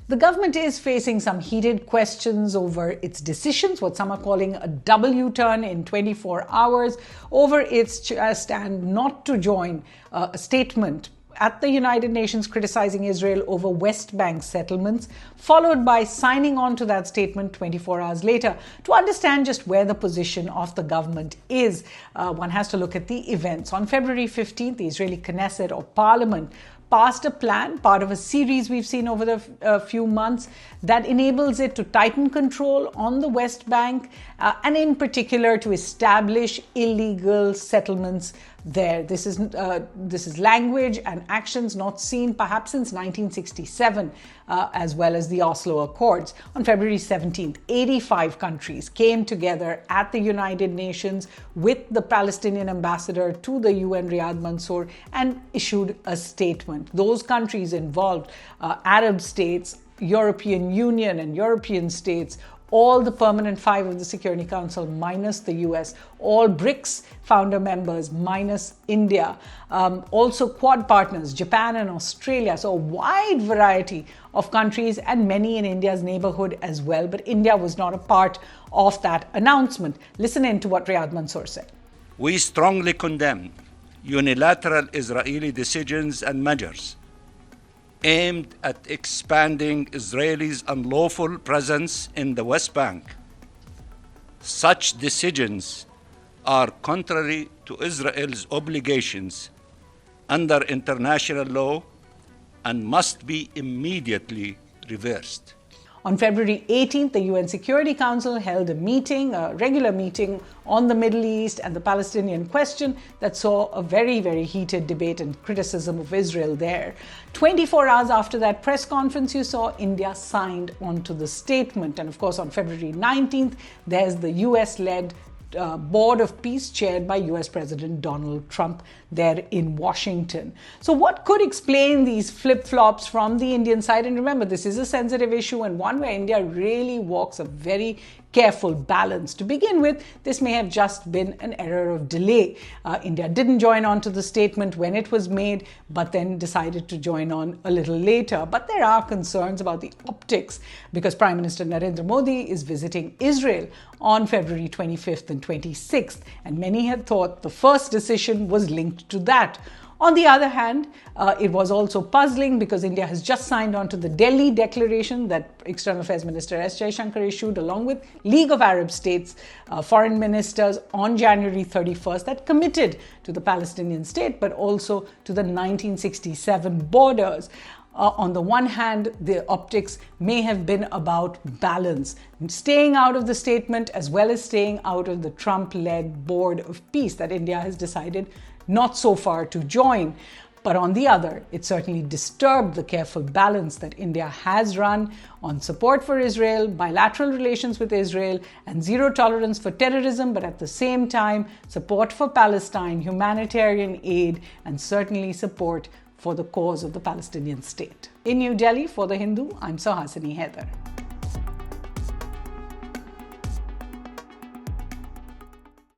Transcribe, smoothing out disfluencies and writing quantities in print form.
The government is facing some heated questions over its decisions, what some are calling a W-turn in 24 hours, over its stand not to join a statement at the United Nations criticizing Israel over West Bank settlements, followed by signing on to that statement 24 hours later. To understand just where the position of the government is, one has to look at the events. On February 15th, the Israeli Knesset, or Parliament, passed a plan, part of a series we've seen over the few months, that enables it to tighten control on the West Bank and in particular to establish illegal settlements there. This is language and actions not seen perhaps since 1967, as well as the Oslo Accords. On February 17th, 85 countries came together at the United Nations with the Palestinian ambassador to the UN, Riyad Mansour, and issued a statement. Those countries involved Arab states, European Union and European states, all the permanent 5 of the Security Council minus the US, all BRICS founder members minus India, also Quad partners, Japan and Australia. So a wide variety of countries and many in India's neighborhood as well. But India was not a part of that announcement. Listen in to what Riyad Mansour said. We strongly condemn unilateral Israeli decisions and measures aimed at expanding Israel's unlawful presence in the West Bank. Such decisions are contrary to Israel's obligations under international law and must be immediately reversed. On February 18th, the UN Security Council held a regular meeting on the Middle East and the Palestinian question that saw a very, very heated debate and criticism of Israel there. 24 hours after that press conference, you saw India signed onto the statement. And of course, on February 19th, there's the US-led Board of Peace chaired by US President Donald Trump there in Washington. So what could explain these flip-flops from the Indian side? And remember, this is a sensitive issue and one where India really walks a very careful balance. To begin with, this may have just been an error of delay. India didn't join on to the statement when it was made, but then decided to join on a little later. But there are concerns about the optics because Prime Minister Narendra Modi is visiting Israel on February 25th and 26th, and many had thought the first decision was linked to that. On the other hand, it was also puzzling because India has just signed on to the Delhi Declaration that External Affairs Minister S. Jaishankar issued along with League of Arab States foreign ministers on January 31st that committed to the Palestinian state but also to the 1967 borders. On the one hand, the optics may have been about balance, staying out of the statement as well as staying out of the Trump-led Board of Peace that India has decided not so far to join. But on the other, it certainly disturbed the careful balance that India has run on support for Israel, bilateral relations with Israel, and zero tolerance for terrorism, but at the same time, support for Palestine, humanitarian aid, and certainly support for the cause of the Palestinian state. In New Delhi, for The Hindu, I'm Suhasini Haider.